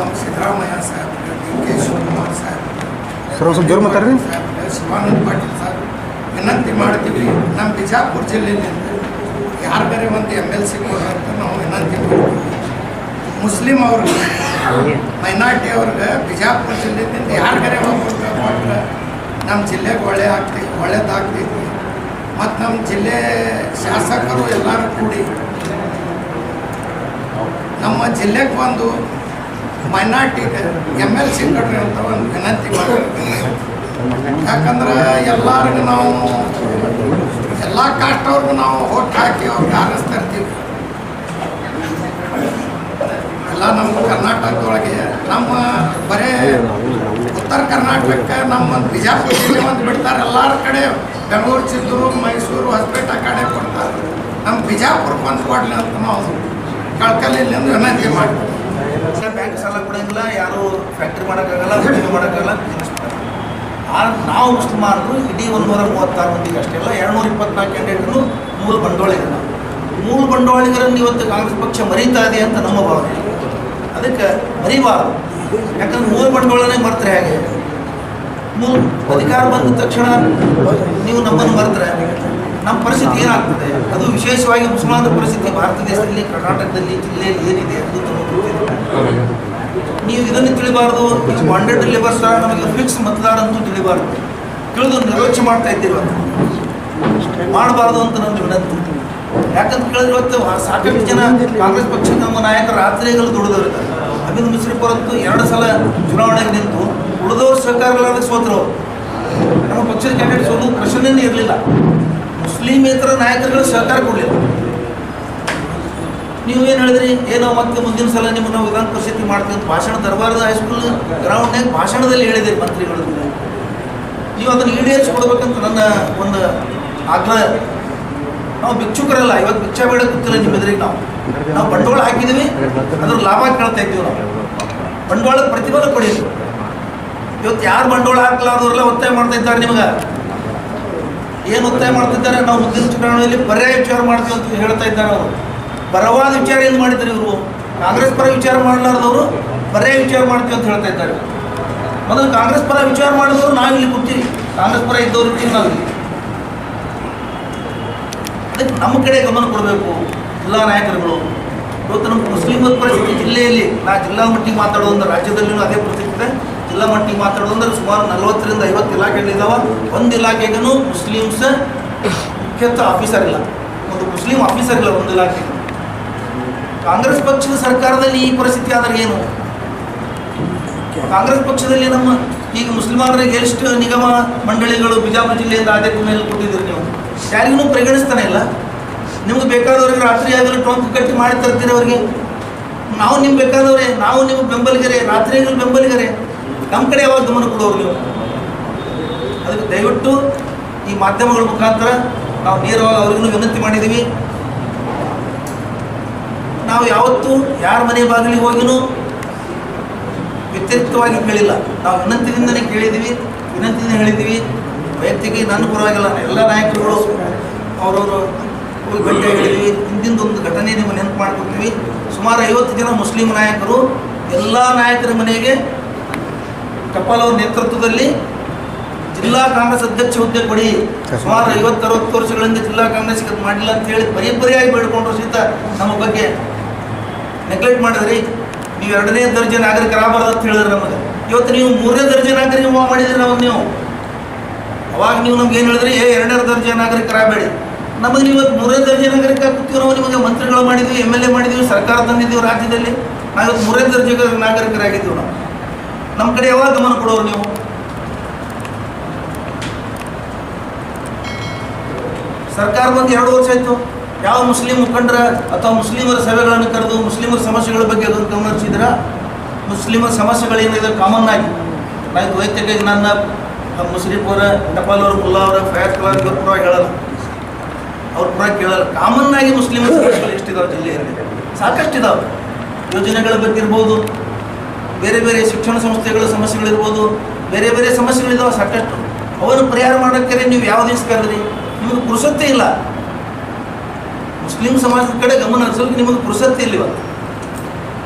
ನಾವು Siddaramaiah Saheb, D K Shivakumar Saheb, Shivananda Patil Saheb ವಿನಂತಿ ಮಾಡ್ತೀವಿ. ನಮ್ಮ ಬಿಜಾಪುರ ಜಿಲ್ಲೆಯಿಂದ ಯಾರಿಗಾರೆ ಒಂದು MLC ಕೊಡಂತ ನಾವು ವಿನಂತಿ ಮಾಡ್ತೀವಿ. ಮುಸ್ಲಿಂ ಅವ್ರಿಗೆ, ಮೈನಾರಿಟಿ ಅವ್ರಿಗೆ ಬಿಜಾಪುರ ಜಿಲ್ಲೆಯಿಂದ ಯಾರಿಗಾರೆ ಒಬ್ಬರಿಗೆ ಕೊಟ್ಟರೆ ನಮ್ಮ ಜಿಲ್ಲೆಗೆ ಒಳ್ಳೇದಾಗ್ತೈತಿ. ಮತ್ತು ನಮ್ಮ ಜಿಲ್ಲೆ ಶಾಸಕರು ಎಲ್ಲರೂ ಕೂಡಿ ನಮ್ಮ ಜಿಲ್ಲೆಗೆ ಒಂದು ಮೈನಾರಿಟಿಗೆ MLC ಕೊಡ್ರಿ ಅಂತ ಒಂದು ವಿನಂತಿ ಮಾಡಿರ್ತೀವಿ. ಯಾಕಂದ್ರೆ ಎಲ್ಲರಿಗೂ ನಾವು ಎಲ್ಲ ಕಾಸ್ಟವ್ರಿಗೂ ನಾವು ಓಟ್ ಹಾಕಿ ಅವ್ರಿಗೆ ಆರಿಸ್ತಾ ಇರ್ತೀವಿ. ಎಲ್ಲ ನಮ್ಮ ಕರ್ನಾಟಕದೊಳಗೆ ನಮ್ಮ ಬರೇ ಉತ್ತರ ಕರ್ನಾಟಕಕ್ಕೆ ನಮ್ಮ ಬಿಜಾಪುರ ಜಿಲ್ಲೆ ಒಂದು ಬಿಡ್ತಾರೆ. ಎಲ್ಲರ ಕಡೆ ಬೆಂಗಳೂರು, ಚಿತ್ತೂರು, ಮೈಸೂರು, ಹೊಸಪೇಟೆ ಕಡೆ ಕೊಡ್ತಾರೆ. ನಮ್ಮ ಬಿಜಾಪುರಕ್ಕೆ ಒಂದು ಕೊಡಲಿ ಅಂತ ನಾವು ಕಳ್ಕಲ್ಲಿಂದ ವಿನಂತಿ ಮಾಡ್ತೀವಿ. ಬ್ಯಾಂಕ್ ಸಾಲ ಕೊಡೋಂಗಿಲ್ಲ, ಯಾರು ಫ್ಯಾಕ್ಟ್ರಿ ಮಾಡೋಕ್ಕಾಗಲ್ಲ, ಉದ್ಯೋಗ ಮಾಡೋಕ್ಕಾಗಲ್ಲ, ಬಿಸ್ನೆಸ್ ಮಾಡೋಕ್ಕಾಗಲ್ಲ. ನಾವು ಮುಸ್ಲಿಮಾನರು ಇಡೀ 136 ಮಂದಿಗೆ ಅಷ್ಟೇ ಅಲ್ಲ, 224 ಕ್ಯಾಂಡಿಡೇಟ್ರು ಮೂಲ ಬಂಡವಾಳಿಗರ. ಮೂಲ ಬಂಡವಾಳಿಗರನ್ನು ಇವತ್ತು ಕಾಂಗ್ರೆಸ್ ಪಕ್ಷ ಮರೀತಾ ಇದೆ ಅಂತ ನಮ್ಮ ಭಾವನೆ. ಅದಕ್ಕೆ ಮರಿಬಾರದು. ಯಾಕಂದ್ರೆ ಮೂಲ ಬಂಡವಾಳನೇ ಮರೆತರೆ ಹೇಗೆ? ಮೂಲ ಅಧಿಕಾರ ಬಂದ ತಕ್ಷಣ ನೀವು ನಮ್ಮನ್ನು ಮರೆತರೆ ನಮ್ಮ ಪರಿಸ್ಥಿತಿ ಏನಾಗ್ತದೆ? ಅದು ವಿಶೇಷವಾಗಿ ಮುಸಲ್ಮಾನರ ಪರಿಸ್ಥಿತಿ ಭಾರತ ದೇಶದಲ್ಲಿ, ಕರ್ನಾಟಕದಲ್ಲಿ, ಜಿಲ್ಲೆಯಲ್ಲಿ ಏನಿದೆ ಅದು ತಮಗೆ ಗೊತ್ತಿದೆ. ನೀವು ಇದನ್ನು ತಿಳಿಬಾರ್ದು. ಬಾಂಡೆಡ್ ಲೇಬರ್ಸ್ ನಮಗೆ ಫಿಕ್ಸ್ ಮತದಾರ ಅಂತೂ ತಿಳಿಬಾರ್ದು. ತಿಳಿದು ನಿರ್ಲಕ್ಷ್ಯ ಮಾಡ್ತಾ ಇದ್ದೀವಿ, ಮಾಡಬಾರ್ದು ಅಂತ ನನ್ನ ವಿನಂತಿ. ಯಾಕಂತ ಕೇಳಿದ್ರೆ ಇವತ್ತು ಸಾಕಷ್ಟು ಜನ ಕಾಂಗ್ರೆಸ್ ಪಕ್ಷದ ನಮ್ಮ ನಾಯಕರು ರಾತ್ರಿಗಳು ದುಡಿದವ್ರಿದ್ದಾರೆ. ಅಮಿತ್ ಮುಷ್ರಿಫ್ ಅವರಂತೂ 2 ಸಲ ಚುನಾವಣೆಗೆ ನಿಂತು ಉಳಿದವ್ರು ಸರ್ಕಾರಗಳಾದ ಸೋತರು. ನಮ್ಮ ಪಕ್ಷದ ಕ್ಯಾಂಡಿಡೇಟ್ ಸೋಲು ಪ್ರಶ್ನೆಯೇ ಇರಲಿಲ್ಲ. ಮುಸ್ಲಿಮೇತರ ನಾಯಕರುಗಳು ಸಹಕಾರ ಕೊಡಲಿಲ್ಲ. ನೀವೇನು ಹೇಳಿದ್ರಿ? ಏನೋ ಮತ್ತೆ ಮುಂದಿನ ಸಲ ನಿಮ್ಮನ್ನು ನಾವು ವಿಧಾನ ಪರಿಷತ್ತಿ ಮಾಡ್ತೀವಿ ಅಂತ ಭಾಷಣ ದರ್ಬಾರದ ಹೈಸ್ಕೂಲ್ ಗ್ರೌಂಡ್ನಾಗ ಭಾಷಣದಲ್ಲಿ ಹೇಳಿದ್ದೀರಿ ಮಂತ್ರಿಗಳು. ನೀವು ಅದನ್ನು ಈಡೇರಿಸಿಕೊಡ್ಬೇಕಂತ ನನ್ನ ಒಂದು ಆಗ್ರಹ. ನಾವು ಭಿಕ್ಷುಕರಲ್ಲ, ಇವತ್ತು ಭಿಕ್ಷಾ ಬೇಡ ಗೊತ್ತಿಲ್ಲ ನಿಮ್ಮ ಎದುರಿಗೆ. ನಾವು ಬಂಡವಾಳ ಹಾಕಿದ್ದೀವಿ, ಅದ್ರ ಲಾಭ ಕೇಳ್ತಾ ಇದ್ದೀವಿ. ನಾವು ಬಂಡವಾಳದ ಪ್ರತಿಫಲ ಕೊಡಿದ್ವಿ. ಇವತ್ತು ಯಾರು ಬಂಡವಾಳ ಹಾಕಲಾದವ್ರೆಲ್ಲ ಒತ್ತಾಯ ಮಾಡ್ತಾ ಇದ್ದಾರೆ. ನಿಮಗೆ ಏನು ಒತ್ತಾಯ ಮಾಡ್ತಿದ್ದಾರೆ? ನಾವು ಮುಂದಿನ ಚುನಾವಣೆಯಲ್ಲಿ ಪರ್ಯಾಯ ವಿಚಾರ ಮಾಡ್ತೀವಿ ಅಂತ ಹೇಳ್ತಾ ಇದ್ದಾರೆ. ಅವರು ಪರವಾದ ವಿಚಾರ ಏನು ಮಾಡಿದ್ರು? ಇವರು ಕಾಂಗ್ರೆಸ್ ಪರ ವಿಚಾರ ಮಾಡಲಾರ್ದವರು ಪರ್ಯಾಯ ವಿಚಾರ ಮಾಡ್ತೀವಿ ಅಂತ ಹೇಳ್ತಾ ಇದ್ದಾರೆ. ಮೊದಲು ಕಾಂಗ್ರೆಸ್ ಪರ ವಿಚಾರ ಮಾಡಿದವರು ನಾವಿಲ್ಲಿ ಕೂತೀವಿ, ಕಾಂಗ್ರೆಸ್ ಪರ ಇದ್ದವರು ಇರ್ತೀವಿ ನಾವಿಲ್ಲಿ. ಅದಕ್ಕೆ ನಮ್ಮ ಕಡೆ ಗಮನ ಕೊಡಬೇಕು ಜಿಲ್ಲಾ ನಾಯಕರುಗಳು. ಇವತ್ತು ನಮ್ಮ ಮುಸ್ಲಿಮರ ಪರಿಸ್ಥಿತಿ ಜಿಲ್ಲೆಯಲ್ಲಿ, ನಾ ಜಿಲ್ಲಾ ಮಟ್ಟಿಗೆ ಮಾತಾಡೋದಂದ್ರೆ ರಾಜ್ಯದಲ್ಲಿಯೂ ಅದೇ ಪರಿಸ್ಥಿತಿ ಇದೆ. ಜಿಲ್ಲಾ ಮಟ್ಟಿಗೆ ಮಾತಾಡೋದಂದ್ರೆ ಸುಮಾರು 40ರಿಂದ 50 ಇಲಾಖೆಗಳಿದ್ದಾವೆ. ಒಂದು ಇಲಾಖೆಗೂ ಮುಸ್ಲಿಮ್ಸ್ ಮುಖ್ಯಸ್ಥ ಆಫೀಸರ್ ಇಲ್ಲ, ಒಂದು ಮುಸ್ಲಿಂ ಆಫೀಸರ್ ಇಲ್ಲ ಒಂದು ಇಲಾಖೆ. ಕಾಂಗ್ರೆಸ್ ಪಕ್ಷದ ಸರ್ಕಾರದಲ್ಲಿ ಈ ಪರಿಸ್ಥಿತಿ ಆದರೆ ಏನು? ಕಾಂಗ್ರೆಸ್ ಪಕ್ಷದಲ್ಲಿ ನಮ್ಮ ಈಗ ಮುಸ್ಲಿಮರಿಗೆ ಎಷ್ಟು ನಿಗಮ ಮಂಡಳಿಗಳು ಬಿಜಾಪುರ ಜಿಲ್ಲೆಯಿಂದ ಆದ್ಯತೆ ಮೇಲೆ ಕೊಟ್ಟಿದ್ದೀರಿ. ನೀವು ಯಾರಿಗೂ ಪರಿಗಣಿಸ್ತಾನೆ ಇಲ್ಲ. ನಿಮ್ಗೆ ಬೇಕಾದವ್ರಿಗೆ ರಾತ್ರಿ ಆಗಲು ಟೊಂಕು ಕಟ್ಟಿ ಮಾಡಿ ತರ್ತೀರಿ ಅವರಿಗೆ. ನಾವು ನಿಮ್ಗೆ ಬೇಕಾದವ್ರೆ, ನಾವು ನಿಮ್ಗೆ ಬೆಂಬಲಿಗರೆ, ರಾತ್ರಿ ಆಗಲು ಬೆಂಬಲಿಗರೆ. ನಮ್ಮ ಕಡೆ ಯಾವಾಗ ಗಮನ ಕೊಡೋರು ನೀವು? ಅದಕ್ಕೆ ದಯವಿಟ್ಟು ಈ ಮಾಧ್ಯಮಗಳ ಮುಖಾಂತರ ನಾವು ನೇರವಾಗಿ ಅವ್ರಿಗೂ ವಿನಂತಿ ಮಾಡಿದ್ದೀವಿ. ನಾವು ಯಾವತ್ತೂ ಯಾರ ಮನೆ ಬಾಗಿಲಿಗೆ ಹೋಗಿನೂ ವ್ಯತಿರಿಕ್ತವಾಗಿ ಕೇಳಿಲ್ಲ. ನಾವು ವಿನಂತಿಯಿಂದಲೇ ಕೇಳಿದ್ದೀವಿ, ವಿನಂತಿಯಿಂದ ಹೇಳಿದ್ದೀವಿ. ವೈಯಕ್ತಿಕ ನನ್ನ ಪರವಾಗಿಲ್ಲ, ಎಲ್ಲ ನಾಯಕರುಗಳು ಅವರವರು ಹೋಗಿ ಭೇಟಿ ಹೇಳಿದ್ವಿ. ಹಿಂದಿಂದೊಂದು ಘಟನೆ ನಿಮಗೆ ನೆನಪು ಮಾಡ್ಕೊಡ್ತೀವಿ. ಸುಮಾರು 50 ಜನ ಮುಸ್ಲಿಂ ನಾಯಕರು ಎಲ್ಲ ನಾಯಕರ ಮನೆಗೆ ಟಪಾಲ್ ಅವ್ರ ನೇತೃತ್ವದಲ್ಲಿ ಜಿಲ್ಲಾ ಕಾಂಗ್ರೆಸ್ ಅಧ್ಯಕ್ಷ ಹುದ್ದೆ ಕೊಡಿ, ಸುಮಾರು 50-60 ವರ್ಷಗಳಿಂದ ಜಿಲ್ಲಾ ಕಾಂಗ್ರೆಸ್ಗೆ ಅದು ಮಾಡಿಲ್ಲ ಅಂತ ಹೇಳಿ ಪರಿಪರಿಯಾಗಿ ಬೇಡ್ಕೊಂಡ್ರು ಸಹಿತ ನಮ್ಮ ಬಗ್ಗೆ ನೆಗ್ಲೆಕ್ಟ್ ಮಾಡಿದ್ರಿ. ನೀವು 2ನೇ ದರ್ಜೆ ನಾಗರಿಕರಾಗಬಾರ್ದು ಅಂತ ಹೇಳಿದ್ರೆ ನಮಗೆ. ಇವತ್ತು ನೀವು 3ನೇ ದರ್ಜೆ ನಾಗರಿಕ ಮಾಡಿದ್ರಿ ನಮಗೆ. ನೀವು ಅವಾಗ ನೀವು ನಮ್ಗೆ ಏನು ಹೇಳಿದ್ರಿ? 2ನೇ ದರ್ಜೆ ನಾಗರಿಕರಾಗಬೇಡಿ. ನಮಗೆ ನೀವು ಇವತ್ತು 3ನೇ ದರ್ಜೆ ನಾಗರಿಕ ಕೂತೀವಿ. ನಾವು ನಿಮಗೆ ಮಂತ್ರಿಗಳು ಮಾಡಿದ್ವಿ, MLA ಮಾಡಿದ್ವಿ, ಸರ್ಕಾರ ತಂದಿದ್ದೀವಿ ರಾಜ್ಯದಲ್ಲಿ. ನಾವು ಇವತ್ತು 3ನೇ ದರ್ಜೆ ನಾಗರಿಕರಾಗಿದ್ದೀವಿ. ನಾವು ನಮ್ಮ ಕಡೆ ಯಾವಾಗ ಗಮನ ಕೊಡೋರು ನೀವು? ಸರ್ಕಾರ ಬಂದು 2 ವರ್ಷ ಆಯಿತು. ಯಾವ ಮುಸ್ಲಿಂ ಮುಖಂಡರ ಅಥವಾ ಮುಸ್ಲಿಮರ ಸಭೆಗಳನ್ನು ಕರೆದು ಮುಸ್ಲಿಮರ ಸಮಸ್ಯೆಗಳ ಬಗ್ಗೆ ಅದನ್ನು ಗಮನಿಸಿದ್ರೆ ಮುಸ್ಲಿಮರ ಸಮಸ್ಯೆಗಳೇನಿದೆ ಕಾಮನ್ ಆಗಿ ನಾನು ವೈಯಕ್ತಿಕವಾಗಿ ನನ್ನ ಮುಸ್ಲಿಂ ಅವರ ಟಪಾಲ್ ಅವರು, ಮುಲ್ಲಾ ಅವರ, ಫಯಾಜ್ ಕಲಾರ್ ಇವರು ಕೂಡ ಹೇಳಲ್ಲ, ಅವ್ರು ಕೂಡ ಕೇಳಲ್ಲ. ಕಾಮನ್ ಆಗಿ ಮುಸ್ಲಿಮರ ಸಮಸ್ಯೆಗಳು ಎಷ್ಟಿದಾವೆ ಜಿಲ್ಲೆಯಲ್ಲಿ? ಸಾಕಷ್ಟು ಇದಾವೆ. ಯೋಜನೆಗಳ ಬಗ್ಗೆ ಇರ್ಬೋದು, ಬೇರೆ ಬೇರೆ ಶಿಕ್ಷಣ ಸಂಸ್ಥೆಗಳ ಸಮಸ್ಯೆಗಳಿರ್ಬೋದು, ಬೇರೆ ಬೇರೆ ಸಮಸ್ಯೆಗಳಿದ್ದಾವೆ ಸಾಕಷ್ಟು. ಅವನ್ನು ಪರಿಹಾರ ಮಾಡೋಕ್ಕೆ ನೀವು ಯಾವ ದಿವಸ ಕರೆದ್ರಿ? ನಿಮಗೆ ಪುರುಸತ್ತೇ ಇಲ್ಲ. ಮುಸ್ಲಿಂ ಸಮಾಜದ ಕಡೆ ಗಮನ ಹರಿಸೋಕೆ ನಿಮಗೆ ಪುರುಸತ್ತೇ ಇಲ್ಲ. ಇವತ್ತು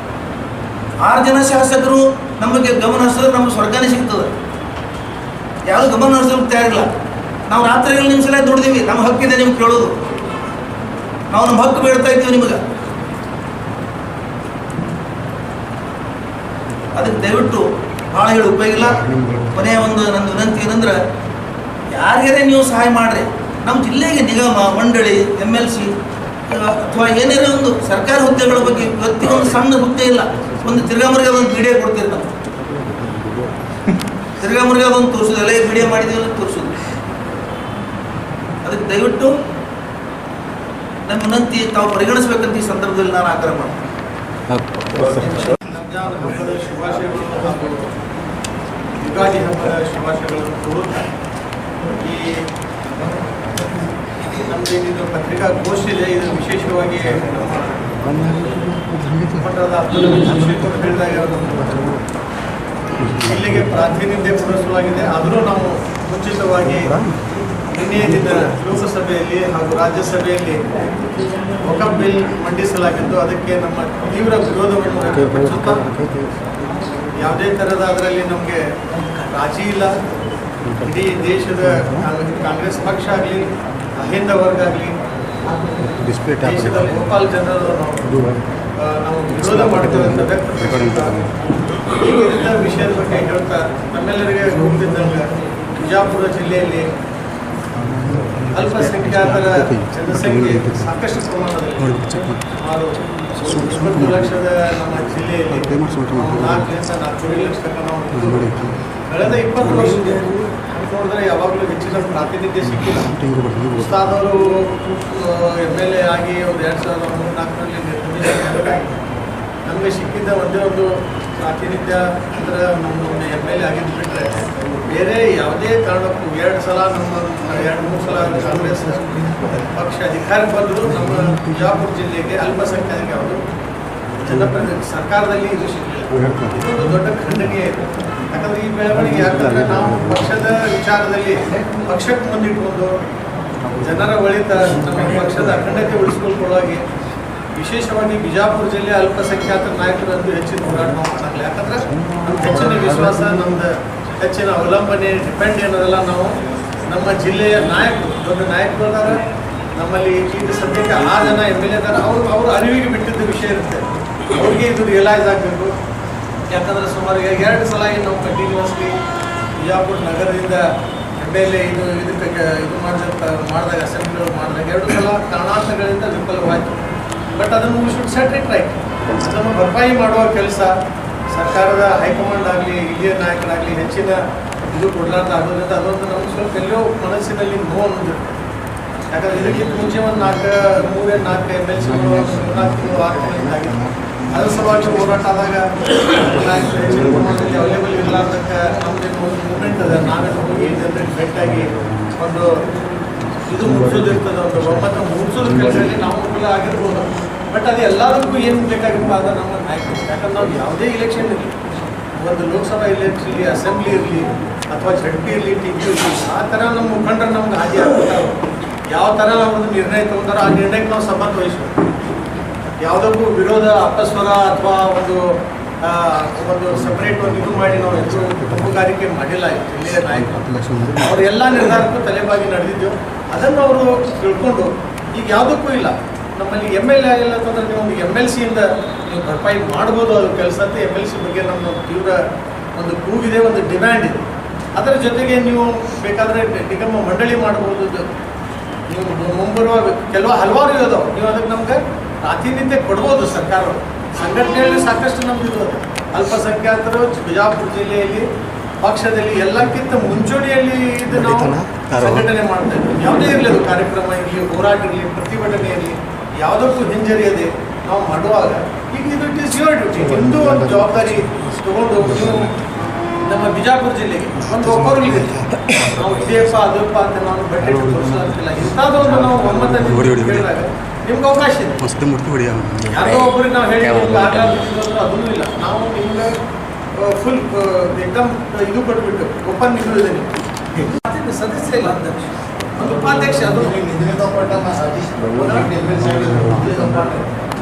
6 ಜನ ಶಾಸಕರು ನಮಗೆ ಗಮನ ಹರಿಸಿದ್ರೆ ನಮ್ಗೆ ಸ್ವರ್ಗನೇ ಸಿಗ್ತದೆ. ಯಾರು ಗಮನ ಹರಿಸೋಕೆ ತಯಾರಿಲ್ಲ. ನಾವು ರಾತ್ರಿಗಳು ನಿಮ್ಮ ಸಲ ದುಡ್ದೀವಿ, ನಮ್ಮ ಹಕ್ಕಿದೆ ನಿಮ್ಗೆ ಕೇಳೋದು. ನಾವು ನಮ್ಮ ಹಕ್ಕು ಬೇಡ್ತಾ ಇದ್ದೀವಿ ನಿಮಗೆ. ಅದಕ್ಕೆ ದಯವಿಟ್ಟು ಭಾಳ ಹೇಳಿ ಉಪಯೋಗ ಇಲ್ಲ. ಕೊನೆಯ ಒಂದು ನನ್ನ ವಿನಂತಿ ಏನಂದ್ರೆ, ಯಾರಿಗಾರೇ ನೀವು ಸಹಾಯ ಮಾಡಿರಿ. ನಮ್ಮ ಜಿಲ್ಲೆಗೆ ನಿಗಮ ಮಂಡಳಿ MLC ಅಥವಾ ಏನೇನೋ ಒಂದು ಸರ್ಕಾರಿ ಹುದ್ದೆಗಳ ಬಗ್ಗೆ ಪ್ರತಿಯೊಂದು ಸಣ್ಣ ಹುದ್ದೆ ಇಲ್ಲ. ಒಂದು ತಿರ್ಗಾಮುರ್ಗ ಒಂದು ವಿಡಿಯೋ ಕೊಡ್ತೀರಿ ನಾವು, ತಿರ್ಗಾಮುರ್ಗ ಒಂದು ತೋರಿಸೋದು, ಎಲ್ಲ ವಿಡಿಯೋ ಮಾಡಿದ್ದೀವಿ ಅಂತ ತೋರಿಸೋದು. ಅದಕ್ಕೆ ದಯವಿಟ್ಟು ನಮ್ಮ ವಿನಂತಿ ತಾವು ಪರಿಗಣಿಸಬೇಕಂತ ಈ ಸಂದರ್ಭದಲ್ಲಿ ನಾನು ಆಗ್ರಹ ಮಾಡ್ತೀನಿ. ರಂಜಾನ್ ಹಬ್ಬದ ಶುಭಾಶಯಗಳು ಹಾಗೂ ಯುಗಾದಿ ಹಬ್ಬದ ಶುಭಾಶಯಗಳನ್ನು ಕೋರುತ್ತಾ, ಈ ನಮ್ಮದೇನಿದು ಪತ್ರಿಕಾಗೋಷ್ಠಿ ಇದೆ, ಇದು ವಿಶೇಷವಾಗಿ ಮಠದ ಅಬ್ದುಲ್ ಶೇಖರ್ ಹೇಳಿದಾಗ ಇಲ್ಲಿಗೆ ಪ್ರಾತಿನಿಧ್ಯ ಪೂರೈಸಲಾಗಿದೆ. ಆದರೂ ನಾವು ಮುಂಚಿತವಾಗಿ ನಿನ್ನೆ ದಿನ ಲೋಕಸಭೆಯಲ್ಲಿ ಹಾಗೂ ರಾಜ್ಯಸಭೆಯಲ್ಲಿ ವಕಫ್ ಬಿಲ್ ಮಂಡಿಸಲಾಗಿದ್ದು, ಅದಕ್ಕೆ ನಮ್ಮ ತೀವ್ರ ವಿರೋಧವನ್ನು ವ್ಯಕ್ತಪಡಿಸುತ್ತಾ, ಯಾವುದೇ ಥರದ ಅದರಲ್ಲಿ ನಮಗೆ ರಾಜಿ ಇಲ್ಲ. ಇಡೀ ದೇಶದ ಕಾಂಗ್ರೆಸ್ ಪಕ್ಷ ಆಗಲಿ, ಅಹಿಂದ ವರ್ಗ ಆಗಲಿ, ದೇಶದ ಗೋಪಾಲ್ ಜನರು ನಾವು ವಿರೋಧ ಮಾಡ್ತೇವೆ ಅಂತ ವ್ಯಕ್ತಪಡಿಸುತ್ತಾ, ಈ ವಿಷಯದ ಬಗ್ಗೆ ಹೇಳ್ತಾ ನಮ್ಮೆಲ್ಲರಿಗೆ ಗೊತ್ತಿದ್ದಂಗೆ ಬಿಜಾಪುರ ಜಿಲ್ಲೆಯಲ್ಲಿ ಅಲ್ಪಸಂಖ್ಯಾತರ ಜನಸಂಖ್ಯೆ ಸಾಕಷ್ಟು ಪ್ರಮಾಣದಲ್ಲಿ, ಸುಮಾರು 20 ಲಕ್ಷದ ನಮ್ಮ ಜಿಲ್ಲೆಯಲ್ಲಿ 4ರಿಂದ 4.5 ಲಕ್ಷ ತನಕ ನಾವು ಕಳೆದ 20 ವರ್ಷದ ನೋಡಿದ್ರೆ ಯಾವಾಗಲೂ ಹೆಚ್ಚಿನ ಪ್ರಾತಿನಿಧ್ಯ ಸಿಕ್ಕಿಲ್ಲ. ಉಸ್ತಾದವರು MLA ಆಗಿ ಒಂದು 2003-4ರಲ್ಲಿ ನಿರ್ಗಮಿಸಿದಾಗ ನಮಗೆ ಸಿಕ್ಕಿದ್ದ ಒಂದೇ ಒಂದು ಪ್ರಾತಿನಿಧ್ಯ ಅಂದರೆ ನಮ್ಮ MLA ಆಗಿದ್ದು ಬಿಟ್ಟರೆ ಬೇರೆ ಯಾವುದೇ ಕಾರಣಕ್ಕೂ 2 ಸಲ ನಮ್ಮ 2-3 ಸಲ ಕಾಂಗ್ರೆಸ್ ಪಕ್ಷ ಅಧಿಕಾರಕ್ಕೆ ಬಂದರೂ ನಮ್ಮ ಬಿಜಾಪುರ ಜಿಲ್ಲೆಗೆ ಅಲ್ಪಸಂಖ್ಯಾತರಿಗೆ ಯಾವುದು ಜನಪ್ರತಿನಿಧಿ ಸರ್ಕಾರದಲ್ಲಿ ಇದು ಸಿಗಲಿಲ್ಲ. ಇದೊಂದು ದೊಡ್ಡ ಖಂಡನೀಯ ಇದೆ. ಯಾಕಂದರೆ ಈ ಬೆಳವಣಿಗೆ ಯಾಕಂದರೆ ನಾವು ಪಕ್ಷದ ವಿಚಾರದಲ್ಲಿ ಪಕ್ಷಕ್ಕೆ ಮುಂದಿಟ್ಕೊಂಡು ಜನರ ಒಳಿತ, ನಮ್ಮ ಪಕ್ಷದ ಅಖಂಡತೆ ಉಳಿಸ್ಕೊಳ್ಳುವಾಗಿ ವಿಶೇಷವಾಗಿ ಬಿಜಾಪುರ ಜಿಲ್ಲೆ ಅಲ್ಪಸಂಖ್ಯಾತರ ನಾಯಕರಂದು ಹೆಚ್ಚಿನ ಹೋರಾಟ ನಾವು ಮಾಡಲ್ಲ. ಯಾಕಂದರೆ ನಮ್ಗೆ ಹೆಚ್ಚಿನ ವಿಶ್ವಾಸ, ನಮ್ದು ಹೆಚ್ಚಿನ ಅವಲಂಬನೆ, ಡಿಪೆಂಡ್ ಏನದಲ್ಲ ನಾವು ನಮ್ಮ ಜಿಲ್ಲೆಯ ನಾಯಕರು, ದೊಡ್ಡ ನಾಯಕರು ಅದಾರ ನಮ್ಮಲ್ಲಿ. ಈಗ ಸದ್ಯಕ್ಕೆ 6 ಜನ MLA ಇದ್ದಾರೆ. ಅವರು ಅರಿವಿಗೆ ಬಿಟ್ಟಿದ್ದ ವಿಷಯ ಇರುತ್ತೆ, ಅವ್ರಿಗೆ ಇದು ರಿಯಲೈಸ್ ಆಗಬೇಕು. ಯಾಕಂದರೆ ಸುಮಾರು 2 ಸಲ ನಾವು ಕಂಟಿನ್ಯೂಸ್ಲಿ ಬಿಜಾಪುರ ನಗರದಿಂದ MLA ಇದಕ್ಕೆ ಮಾಡಿದಾಗ ಅಸೆಂಬ್ಲಿ ಮಾಡಿದಾಗ 2 ಸಲ ಕಾರಣಾಂತರಗಳಿಂದ ವಿಫಲವಾಯಿತು. ಬಟ್ ಅದನ್ನು we should set it right. ಅದನ್ನು ಭರ್ಪಾಯಿ ಮಾಡುವ ಕೆಲಸ ಸರ್ಕಾರದ ಹೈಕಮಾಂಡ್ ಆಗಲಿ, ಹಿರಿಯ ನಾಯಕರಾಗಲಿ ಹೆಚ್ಚಿನ ಇದು ಕೊಡಲಾರ್ದ ಆಗೋದ್ರಿಂದ ಅದೊಂದು ನಮ್ಗೆ ಸ್ವಲ್ಪ ಎಲ್ಲೋ ಮನಸ್ಸಿನಲ್ಲಿ ನೋವು ಅನ್ನೋದಿರುತ್ತೆ. ಯಾಕಂದರೆ ಇದಕ್ಕಿಂತ ಮುಂಚೆ ಒಂದು 3-4 MLCಗಳು 4-6 ತಿಂಗಳಿಂದಾಗಿತ್ತು. ಅದ್ರ ಸಲುವಾಗಿ ಹೋರಾಟ ಆದಾಗ ಹೆಚ್ಚಿನ ಪ್ರಮಾಣದಲ್ಲಿ ಅವೈಲೇಬಲ್ ಇರಲಾರ್ದಕ್ಕೆ ನಮ್ಮದೇನು ಒಂದು ಮೂಮೆಂಟ್ ಅದ, ನಾವೇನು ಹೋಗಿ ಜನರಿಗೆ ಭೇಟಿಯಾಗಿ ಒಂದು ಇದು ಮುಗಿಸೋದಿರ್ತದೆ, ಒಂದು ಒಮ್ಮತ ಮುಗಿಸೋದ್ರ ಕೆಲಸದಲ್ಲಿ ನಾವು ಕೂಡ ಆಗಿರ್ಬೋದು. ಬಟ್ ಅದು ಎಲ್ಲದಕ್ಕೂ ಏನು ಬೇಕಾಗಿತ್ತು ಅಂದರೆ ನಮ್ಮ ನಾಯಕರು. ಯಾಕಂದ್ರೆ ನಾವು ಯಾವುದೇ ಇಲೆಕ್ಷನ್ ಇರಲಿ, ಒಂದು ಲೋಕಸಭಾ ಇಲೆಕ್ಷನ್ ಇರಲಿ, ಅಸೆಂಬ್ಲಿ ಇರಲಿ ಅಥವಾ ZP ಇರಲಿ, TP ಇರಲಿ, ಆ ಥರ ನಮ್ಮ ಮುಖಂಡರು ನಮ್ಗೆ ಹಾದಿ ಆಗ್ತಾರೆ. ಯಾವ ಥರ ಒಂದು ನಿರ್ಣಯ ತಗೊಂತಾರೋ ಆ ನಿರ್ಣಯಕ್ಕೆ ನಾವು ಸಂಬಂಧ ವಹಿಸಬೇಕು. ಯಾವುದಕ್ಕೂ ವಿರೋಧ, ಅಪಸ್ವರ ಅಥವಾ ಒಂದು ಸಪ್ರೇಟ್ ಒಂದು ಇದು ಮಾಡಿ ನಾವು ಹೆಚ್ಚು ಗುಂಪುಗಾರಿಕೆ ಮಾಡಿಲ್ಲ. ಜಿಲ್ಲೆಯ ನಾಯಕರು ಅವರು ಎಲ್ಲ ನಿರ್ಧಾರಕ್ಕೂ ತಲೆಬಾಗಿ ನಡೆದಿದ್ದೆವು. ಅದನ್ನು ಅವರು ತಿಳ್ಕೊಂಡು ಈಗ ಯಾವುದಕ್ಕೂ ಇಲ್ಲ, ನಮ್ಮಲ್ಲಿ MLA ಆಗಿಲ್ಲ ಅಂತಂದ್ರೆ ನೀವು ಒಂದು MLCಯಿಂದ ನೀವು ಭರ್ಪಾಯಿ ಮಾಡ್ಬೋದು. ಅದು ಕೆಲಸ ಅಂತ MLC ಬಗ್ಗೆ ನಮ್ಮ ತೀವ್ರ ಒಂದು ಕೂಗಿದೆ, ಒಂದು ಡಿಮ್ಯಾಂಡ್ ಇದೆ. ಅದರ ಜೊತೆಗೆ ನೀವು ಬೇಕಾದರೆ ನಿಗಮ ಮಂಡಳಿ ಮಾಡ್ಬೋದು. ನೀವು ಮುಂಬರುವ ಹಲವಾರು ಇರೋದವು, ನೀವು ಅದಕ್ಕೆ ನಮ್ಗೆ ಪ್ರಾತಿನಿಧ್ಯ ಕೊಡ್ಬೋದು. ಸರ್ಕಾರ ಸಂಘಟನೆಯಲ್ಲಿ ಸಾಕಷ್ಟು ನಮ್ದು ಇದು ಅಲ್ಪಸಂಖ್ಯಾತರು ಬಿಜಾಪುರ ಜಿಲ್ಲೆಯಲ್ಲಿ ಪಕ್ಷದಲ್ಲಿ ಎಲ್ಲಕ್ಕಿಂತ ಮುಂಚೂಣಿಯಲ್ಲಿ ಇದು ನಾವು ಸಂಘಟನೆ ಮಾಡ್ತಾ ಇದ್ದೀವಿ. ಯಾವುದೇ ಇರಲಿ, ಅದು ಕಾರ್ಯಕ್ರಮ ಇರಲಿ, ಹೋರಾಟ ಇರಲಿ, ಪ್ರತಿಭಟನೆ ಇರಲಿ, ಯಾವುದಕ್ಕೂ ಹಿಂಜರಿಯದೆ ನಾವು ಮಾಡುವಾಗ ಈಗ ಇದು ಇಟ್ ಈಸ್ ಯುವರ್ ಡ್ಯೂಟಿ. ನಿಮ್ಮದು ಒಂದು ಜವಾಬ್ದಾರಿ ತಗೊಂಡು ನೀವು ನಮ್ಮ ಬಿಜಾಪುರ ಜಿಲ್ಲೆಗೆ ಒಂದು ಒಬ್ಬರಿಗೆ ನಾವು ಇದೆಯಪ್ಪ ಅದಪ್ಪ ಅಂತ ನಾವು ಬಟ್ಟೆ ತೋರಿಸೋದಿಲ್ಲ. ಇಂಥದ್ದೊಂದು ನಾವು ಒಮ್ಮತ ಹೇಳಿದಾಗ ನಿಮ್ಗೆ ಅವಕಾಶ ಇದೆ. ಯಾರೋ ಒಬ್ಬರಿಗೆ ನಾವು ಹೇಳಿ ಅದೂ ಇಲ್ಲ. ನಾವು ನಿಮ್ಗೆ ಫುಲ್ ಎಕ್ದಮ್ ಇದು ಕೊಟ್ಬಿಟ್ಟು ಓಪನ್ ಇದು ಇದೆ. ನಿಮ್ಗೆ ಸದಸ್ಯ ಇಲ್ಲ, ಅಧ್ಯಕ್ಷ, ಒಂದು ಉಪಾಧ್ಯಕ್ಷ, ಅದು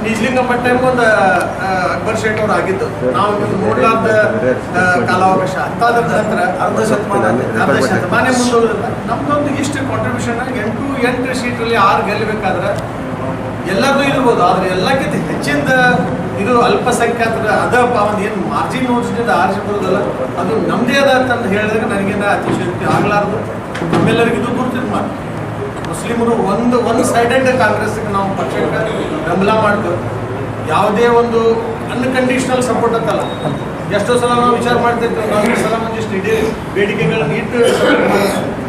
ನಿಜಲಿಂಗಮ್ಮ ಟೈಮ್ ಒಂದು ಅಕ್ಬರ್ ಶೇಟ್ ಅವ್ರು ಆಗಿದ್ದು ನಾವು ಇದನ್ನು ನೋಡ್ಲಾರ್ದ ಕಾಲಾವಕಾಶ ಅಂತಾದ ನಂತರ ಅರ್ಧ ಶತಮಾನ ಅರ್ಧ ಶತಮಾನ ಮುಂದುವರೆದ ನಮ್ದೊಂದು ಇಷ್ಟು ಕಾಂಟ್ರಿಬ್ಯೂಷನ್ 8 ಸೀಟಲ್ಲಿ 6 ಗೆಲ್ಲಬೇಕಾದ್ರೆ ಎಲ್ಲರೂ ಇರ್ಬೋದು, ಆದರೆ ಎಲ್ಲಕ್ಕಿಂತ ಹೆಚ್ಚಿಂದ ಇದು ಅಲ್ಪಸಂಖ್ಯಾತರ ಅದಪ್ಪ ಒಂದು ಏನು ಮಾರ್ಜಿನ್ ನೋಡ್ಸಿದ ಆರಿಸಿ ಬರೋದಲ್ಲ, ಅದು ನಮ್ಮದೇ ಅದ ಅಂತ ಹೇಳಿದಾಗ ನನಗೇನ ಅತಿಶಯೋಕ್ತಿ ಆಗಲಾರ್ದು. ನಮ್ಮೆಲ್ಲರಿಗೂ ಇದು ಗುರುತಿನ ಮಾತು. ಮುಸ್ಲಿಮರು ಒಂದು ಸೈಡೆಡ್ ಕಾಂಗ್ರೆಸ್ಗೆ ನಾವು ಪಕ್ಷಕ್ಕೆ ಬೆಂಬಲ ಮಾಡ್ತೇವೆ. ಯಾವುದೇ ಒಂದು ಅನ್ಕಂಡೀಷನಲ್ ಸಪೋರ್ಟ್ ಅಂತಲ್ಲ. ಎಷ್ಟೋ ಸಲ ನಾವು ವಿಚಾರ ಮಾಡ್ತಿರ್ತೇವೆ, ನಾವು ಸಲ ಒಂದಿಷ್ಟು ಇಡೀ ಬೇಡಿಕೆಗಳನ್ನು ಇಟ್ಟು,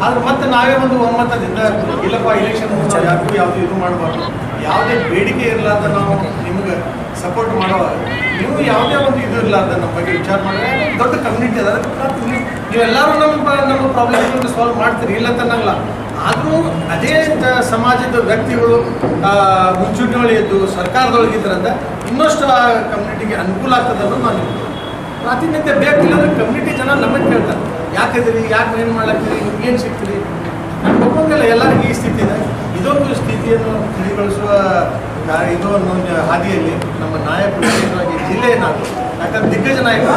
ಆದ್ರೆ ಮತ್ತೆ ನಾವೇ ಒಂದು ಒಮ್ಮತದಿಂದ ಇಲ್ಲಪ್ಪ ಇಲೆಕ್ಷನ್ ಯಾರಿಗೂ ಯಾವುದು ಇದು ಮಾಡಬಾರ್ದು, ಯಾವುದೇ ಬೇಡಿಕೆ ಇರಲಾರ್ದ ನಾವು ನಿಮ್ಗೆ ಸಪೋರ್ಟ್ ಮಾಡುವಾಗ ನೀವು ಯಾವುದೇ ಒಂದು ಇದು ಇರಲಾರ್ದ ನಮ್ಮ ಬಗ್ಗೆ ವಿಚಾರ ಮಾಡಿದ್ರೆ ದೊಡ್ಡ ಕಮ್ಯುನಿಟಿ ಅದ. ನೀವೆಲ್ಲರೂ ನಮ್ಮ ಪ್ರಾಬ್ಲಮ್ಗಳನ್ನು ಸಾಲ್ವ್ ಮಾಡ್ತೀರಿ, ಇಲ್ಲ ತನ್ನಲ್ಲ. ಆದರೂ ಅದೇ ಸಮಾಜದ ವ್ಯಕ್ತಿಗಳು ಮುಂಚೂಣಿಗಳು ಎದ್ದು ಸರ್ಕಾರದೊಳಗಿದ್ರಂತ ಇನ್ನಷ್ಟು ಆ ಕಮ್ಯುನಿಟಿಗೆ ಅನುಕೂಲ ಆಗ್ತದೆ ಅನ್ನೋದು ನಾನು ಪ್ರಾತಿನಿಧ್ಯ ಬೇಕಿಲ್ಲ ಅಂದ್ರೆ ಕಮ್ಯುನಿಟಿ ಜನ ನಮಗೆ ಕೇಳ್ತಾರೆ, ಯಾಕಿದ್ರಿ, ಯಾಕೆ ಏನು ಮಾಡ್ಲಾಕ್ತೀರಿ, ನಿಮ್ಗೇನು ಸಿಗ್ತೀರಿ. ನಾನು ಒಬ್ಬಂಗೆಲ್ಲ ಎಲ್ಲರಿಗೂ ಈ ಸ್ಥಿತಿ ಇದೆ. ಇದೊಂದು ಸ್ಥಿತಿಯನ್ನು ತಿಳಿಗೊಳಿಸುವ ಇದು ಒಂದು ಹಾದಿಯಲ್ಲಿ ನಮ್ಮ ನಾಯಕರು ವಿಶೇಷವಾಗಿ ಜಿಲ್ಲೆಯ ನಾಯಕರು, ಯಾಕಂದ್ರೆ ದಿಗ್ಗಜ ನಾಯಕರು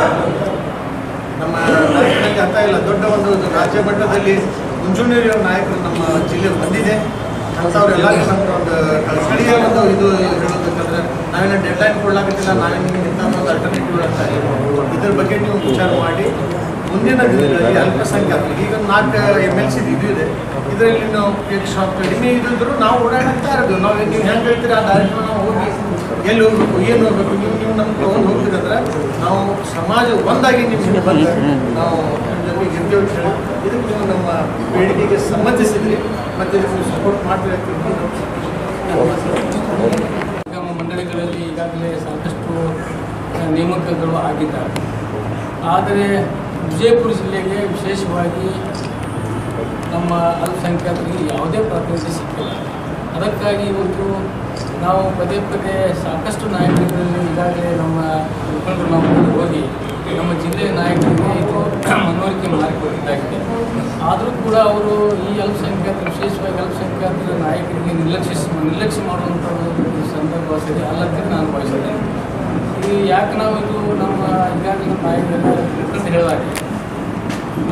ನಮ್ಮ ನಾಯಕರಿಗೆ ಅಂತ ಇಲ್ಲ, ದೊಡ್ಡ ಒಂದು ರಾಜ್ಯ ಮಟ್ಟದಲ್ಲಿ ಮುಂಚೂಣಿಯ ನಾಯಕರು ನಮ್ಮ ಜಿಲ್ಲೆ ಬಂದಿದೆ ಅಂಥವ್ರೆಲ್ಲರಿಗೂ ನಮ್ಗೆ ಒಂದು ಸ್ಥಳೀಯ ಒಂದು ಇದು ಹೇಳೋದಕ್ಕಂದ್ರೆ ನಾವೇನೋ ಡೆಡ್ಲೈನ್ ಕೊಡ್ಲಾಕತ್ತಿಲ್ಲ, ನಾವೇನು ಇಂಥ ಒಂದು ಅಲ್ಟರ್ನೇಟಿವ್ ಅಂತ ಇದ್ರ ಬಗ್ಗೆ ನೀವು ವಿಚಾರ ಮಾಡಿ ಮುಂದಿನ ದಿನಗಳಲ್ಲಿ ಅಲ್ಪಸಂಖ್ಯಾತರಿಗೆ ಈಗ 4 MLC ಇದು ಇದೆ. ಇದರಲ್ಲಿ ನಾವು ಕಡಿಮೆ ಇದ್ದಿದ್ರು ನಾವು ಓಡಾಡ್ತಾ ಇರೋದು. ನಾವು ನೀವು ಹೆಂಗೆ ಹೇಳ್ತೀರಿ ಆ ದಾರಿನ ನಾವು ಹೋಗಿ ಎಲ್ಲಿ ಹೋಗ್ಬೇಕು, ಏನು ಹೋಗ್ಬೇಕು, ನೀವು ನಮ್ಗೆ ತೊಗೊಂಡು ಹೋಗ್ತೀರಂದ್ರೆ ನಾವು ಸಮಾಜ ಒಂದಾಗಿ ನಿಮ್ಮ ಬಂದು ನಾವು ನಿಮ್ಮ ಜೊತೆಗೆ ಇರ್ತೇವೆ ಅಂತ ಹೇಳಿ ಇದಕ್ಕೆ ನೀವು ನಮ್ಮ ಬೇಡಿಕೆಗೆ ಸಮ್ಮತಿಸಿದ್ರಿ ಮತ್ತು ನೀವು ಸಪೋರ್ಟ್ ಮಾಡ್ತೀರಿ ನಿಗಮ ಮಂಡಳಿಗಳಲ್ಲಿ ಈಗಾಗಲೇ ಸಾಕಷ್ಟು ನೇಮಕಗಳು ಆಗಿದ್ದಾವೆ. ಆದರೆ ವಿಜಯಪುರ ಜಿಲ್ಲೆಗೆ ವಿಶೇಷವಾಗಿ ನಮ್ಮ ಅಲ್ಪಸಂಖ್ಯಾತರಿಗೆ ಯಾವುದೇ ಪ್ರಾತಿನಿಧ್ಯ ಸಿಕ್ಕಿಲ್ಲ. ಅದಕ್ಕಾಗಿ ಇವತ್ತು ನಾವು ಪದೇ ಪದೇ ಸಾಕಷ್ಟು ನಾಯಕರಲ್ಲಿ ಈಗಾಗಲೇ ನಮ್ಮ ಮುಖಂಡರು ನಾವು ಹೋಗಿ ನಮ್ಮ ಜಿಲ್ಲೆಯ ನಾಯಕರಿಗೆ ಇದು ಮನವರಿಕೆ ಮಾಡಿಕೊಟ್ಟಿದ್ದಾಗಿದೆ. ಆದರೂ ಕೂಡ ಅವರು ಈ ಅಲ್ಪಸಂಖ್ಯಾತರು ವಿಶೇಷವಾಗಿ ಅಲ್ಪಸಂಖ್ಯಾತರ ನಾಯಕರಿಗೆ ನಿರ್ಲಕ್ಷ್ಯ ಮಾಡುವಂಥ ಒಂದು ಸಂದರ್ಭ ಸರಿ ಅಲ್ಲಂತ ನಾನು ಭಾವಿಸಿದ್ದೇನೆ. ಇದು ಯಾಕೆ ನಾವು ಇದು ನಮ್ಮ ಈಗಾಗಲೇ ನಾಯಕರೆಲ್ಲ ಅಂತ ಹೇಳಿದಾಗೆ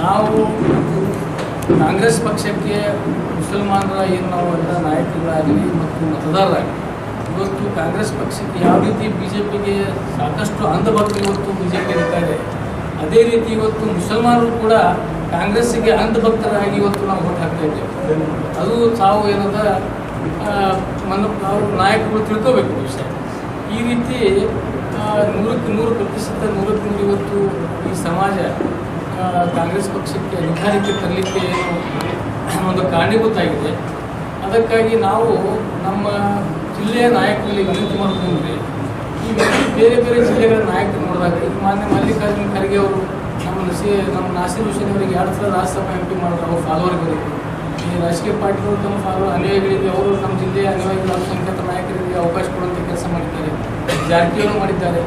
ನಾವು ಕಾಂಗ್ರೆಸ್ ಪಕ್ಷಕ್ಕೆ ಮುಸಲ್ಮಾನರ ಏನು ನಾವು ಎಲ್ಲ ನಾಯಕರಾಗಲಿ ಮತ್ತು ಮತದಾರರಾಗಲಿ ಇವತ್ತು ಕಾಂಗ್ರೆಸ್ ಪಕ್ಷಕ್ಕೆ ಯಾವ ರೀತಿ BJPಗೆ ಸಾಕಷ್ಟು ಅಂಧಭಕ್ತರು ಇವತ್ತು BJP ಇರ್ತಾರೆ, ಅದೇ ರೀತಿ ಇವತ್ತು ಮುಸಲ್ಮಾನರು ಕೂಡ ಕಾಂಗ್ರೆಸ್ಸಿಗೆ ಅಂಧಭಕ್ತರಾಗಿ ಇವತ್ತು ನಾವು ಓಟ್ ಹಾಕ್ತಾ ಇದ್ದೇವೆ. ಅದು ತಾವು ಏನದ ನಾವು ನಾಯಕರು ತಿಳ್ಕೋಬೇಕು ವಿಷಯ. ಈ ರೀತಿ 100% ಇವತ್ತು ಈ ಸಮಾಜ ಕಾಂಗ್ರೆಸ್ ಪಕ್ಷಕ್ಕೆ ಅಧಿಕಾರಕ್ಕೆ ತರಲಿಕ್ಕೆ ಒಂದು ಕಾರಣೀಭೂತಾಗಿದೆ. ಅದಕ್ಕಾಗಿ ನಾವು ನಮ್ಮ ಜಿಲ್ಲೆಯ ನಾಯಕರಲ್ಲಿ ವಿನಂತಿ ಮಾಡಿಕೊಂಡ್ರೆ ಈ ಬೇರೆ ಬೇರೆ ಜಿಲ್ಲೆಗಳ ನಾಯಕರು ನೋಡಿದಾಗ ಈಗ ಮಾನ್ಯ ಮಲ್ಲಿಕಾರ್ಜುನ ಖರ್ಗೆ ಅವರು ನಮ್ಮ ನಾಸೀರ್ ಹುಸೇನ್ ಅವರಿಗೆ 2 ಸಲ ರಾಜ್ಯಸಭಾ MP ಮಾಡಿದ್ರು. ಅವ್ರ ಫಾಲೋವರ್ಗಳಿಗೆ ಈ ರಾಜಕೀಯ ಪಾರ್ಟಿಗಳು ತಮ್ಮ ಅನುಯಾಯಿಗಳಿಗೆ ಅವರು ನಮ್ಮ ಜಿಲ್ಲೆಯ ಅನುಯಾಯಿಗಳು ಅಲ್ಪಸಂಖ್ಯಾತ ನಾಯಕರಿಗೆ ಅವಕಾಶ ಕೊಡುವಂಥ ಕೆಲಸ ಮಾಡಿದ್ದಾರೆ. ಜಾರಕಿಹೊಳಿ ಮಾಡಿದ್ದಾರೆ,